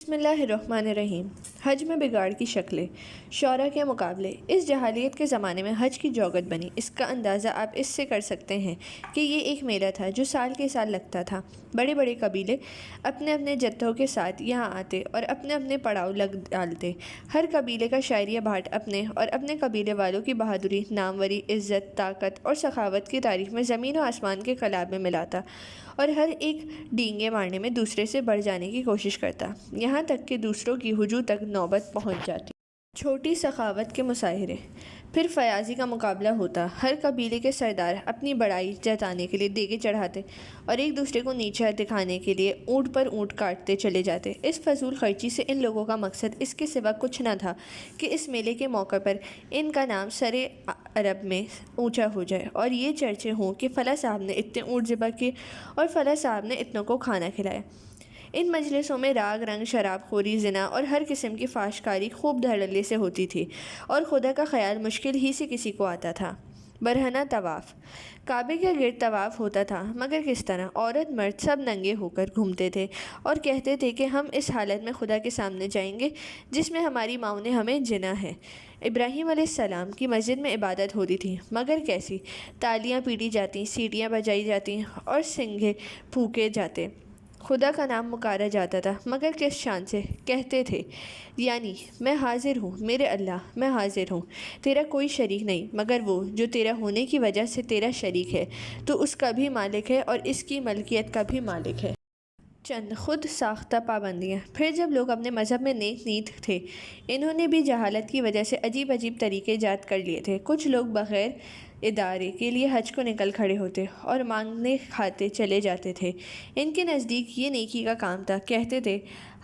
بسم اللہ الرحمن الرحیم۔ حج میں بگاڑ کی شکلیں، شعراء کے مقابلے۔ اس جاہلیت کے زمانے میں حج کی جوگت بنی۔ اس کا اندازہ آپ اس سے کر سکتے ہیں کہ یہ ایک میلہ تھا جو سال کے سال لگتا تھا۔ بڑے بڑے قبیلے اپنے اپنے جتھوں کے ساتھ یہاں آتے اور اپنے اپنے پڑاؤ لگ ڈالتے۔ ہر قبیلے کا شاعریہ بھاٹ اپنے اور اپنے قبیلے والوں کی بہادری، ناموری، عزت، طاقت اور سخاوت کی تعریف میں زمین و آسمان کے کلام میں ملاتا اور ہر ایک ڈینگے مارنے میں دوسرے سے بڑھ جانے کی کوشش کرتا، یہاں تک کہ دوسروں کی ہجوم تک نوبت پہنچ جاتی۔ چھوٹی سخاوت کے مظاہرے، پھر فیاضی کا مقابلہ ہوتا۔ ہر قبیلے کے سردار اپنی بڑائی جتانے کے لیے دیگیں چڑھاتے اور ایک دوسرے کو نیچا دکھانے کے لیے اونٹ پر اونٹ کاٹتے چلے جاتے۔ اس فضول خرچی سے ان لوگوں کا مقصد اس کے سوا کچھ نہ تھا کہ اس میلے کے موقع پر ان کا نام سرے عرب میں اونچا ہو جائے اور یہ چرچے ہوں کہ فلاں صاحب نے اتنے اونٹ ذبح کیے اور فلاں صاحب نے اتنوں کو کھانا کھلایا۔ ان مجلسوں میں راگ رنگ، شراب خوری، زنا اور ہر قسم کی فحش کاری خوب دھڑلے سے ہوتی تھی اور خدا کا خیال مشکل ہی سے کسی کو آتا تھا۔ برہنہ طواف، کعبے کے گرد طواف ہوتا تھا، مگر کس طرح؟ عورت مرد سب ننگے ہو کر گھومتے تھے اور کہتے تھے کہ ہم اس حالت میں خدا کے سامنے جائیں گے جس میں ہماری ماؤں نے ہمیں جنا ہے۔ ابراہیم علیہ السلام کی مسجد میں عبادت ہوتی تھی، مگر کیسی؟ تالیاں پیٹی جاتیں، سیٹیاں بجائی جاتیں اور سنگھے پھونکے جاتے۔ خدا کا نام پکارا جاتا تھا، مگر کس شان سے؟ کہتے تھے یعنی میں حاضر ہوں میرے اللہ، میں حاضر ہوں، تیرا کوئی شریک نہیں مگر وہ جو تیرا ہونے کی وجہ سے تیرا شریک ہے، تو اس کا بھی مالک ہے اور اس کی ملکیت کا بھی مالک ہے۔ چند خود ساختہ پابندیاں، پھر جب لوگ اپنے مذہب میں نیک نیت تھے، انہوں نے بھی جہالت کی وجہ سے عجیب عجیب طریقے ایجاد کر لیے تھے۔ کچھ لوگ بغیر ادارے کے لیے حج کو نکل کھڑے ہوتے اور مانگنے کھاتے چلے جاتے تھے۔ ان کے نزدیک یہ نیکی کا کام تھا۔ کہتے تھے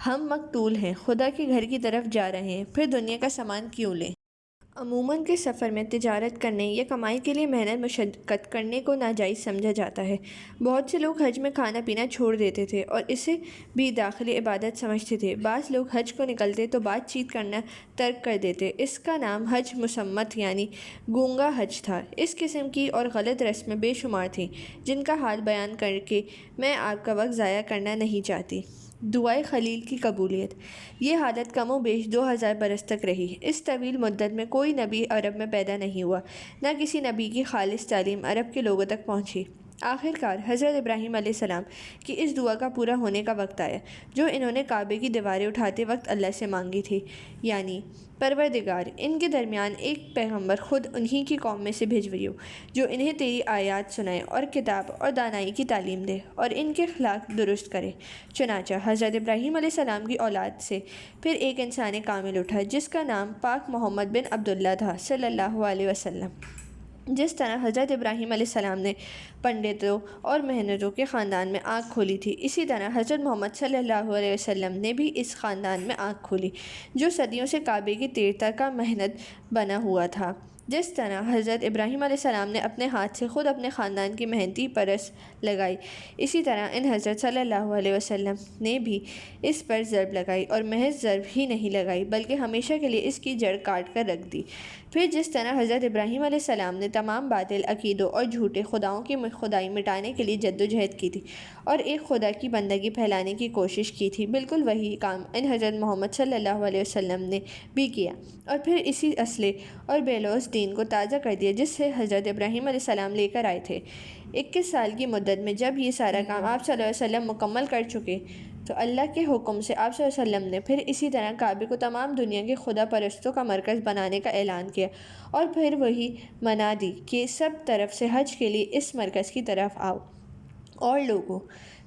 ہم مقتول ہیں، خدا کے گھر کی طرف جا رہے ہیں، پھر دنیا کا سامان کیوں لیں؟ عموماً کے سفر میں تجارت کرنے یا کمائی کے لیے محنت مشقت کرنے کو ناجائز سمجھا جاتا ہے۔ بہت سے لوگ حج میں کھانا پینا چھوڑ دیتے تھے اور اسے بھی داخلی عبادت سمجھتے تھے۔ بعض لوگ حج کو نکلتے تو بات چیت کرنا ترک کر دیتے۔ اس کا نام حج مصمت یعنی گونگا حج تھا۔ اس قسم کی اور غلط رسمیں بے شمار تھیں جن کا حال بیان کر کے میں آپ کا وقت ضائع کرنا نہیں چاہتی۔ دعائے خلیل کی قبولیت، یہ حالت کم و بیش 2000 برس تک رہی۔ اس طویل مدت میں کوئی نبی عرب میں پیدا نہیں ہوا، نہ کسی نبی کی خالص تعلیم عرب کے لوگوں تک پہنچی۔ آخر کار حضرت ابراہیم علیہ السلام کی اس دعا کا پورا ہونے کا وقت آیا جو انہوں نے کعبے کی دیواریں اٹھاتے وقت اللہ سے مانگی تھی، یعنی پروردگار، ان کے درمیان ایک پیغمبر خود انہی کی قوم میں سے بھیجیو جو انہیں تیری آیات سنائے اور کتاب اور دانائی کی تعلیم دے اور ان کے اخلاق درست کرے۔ چنانچہ حضرت ابراہیم علیہ السلام کی اولاد سے پھر ایک انسان کامل اٹھا جس کا نام پاک محمد بن عبداللہ تھا صلی اللہ علیہ وسلم۔ جس طرح حضرت ابراہیم علیہ السلام نے پنڈتوں اور مہنتوں کے خاندان میں آنکھ کھولی تھی، اسی طرح حضرت محمد صلی اللہ علیہ وسلم نے بھی اس خاندان میں آنکھ کھولی جو صدیوں سے کعبے کی تیرتا کا محنت بنا ہوا تھا۔ جس طرح حضرت ابراہیم علیہ السلام نے اپنے ہاتھ سے خود اپنے خاندان کی محنتی پرس لگائی، اسی طرح ان حضرت صلی اللہ علیہ وسلم نے بھی اس پر ضرب لگائی اور محض ضرب ہی نہیں لگائی بلکہ ہمیشہ کے لیے اس کی جڑ کاٹ کر رکھ دی۔ پھر جس طرح حضرت ابراہیم علیہ السلام نے تمام باطل عقیدوں اور جھوٹے خداؤں کی خدائی مٹانے کے لیے جدوجہد کی تھی اور ایک خدا کی بندگی پھیلانے کی کوشش کی تھی، بالکل وہی کام ان حضرت محمد صلی اللہ علیہ وسلم نے بھی کیا اور پھر اسی اصل اور بے لوث دین کو تازہ کر دیا جس سے حضرت ابراہیم علیہ السلام لے کر آئے تھے۔ 21 سال کی مدت میں جب یہ سارا کام آپ صلی اللہ علیہ وسلم مکمل کر چکے تو اللہ کے حکم سے آپ صلی اللہ علیہ وسلم نے پھر اسی طرح کعبے کو تمام دنیا کے خدا پرستوں کا مرکز بنانے کا اعلان کیا اور پھر وہی منا دی کہ سب طرف سے حج کے لیے اس مرکز کی طرف آؤ۔ اور لوگوں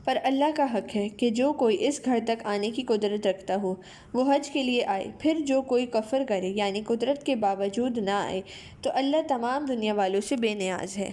پر اللہ کا حق ہے کہ جو کوئی اس گھر تک آنے کی قدرت رکھتا ہو وہ حج کے لیے آئے، پھر جو کوئی کفر کرے یعنی قدرت کے باوجود نہ آئے تو اللہ تمام دنیا والوں سے بے نیاز ہے۔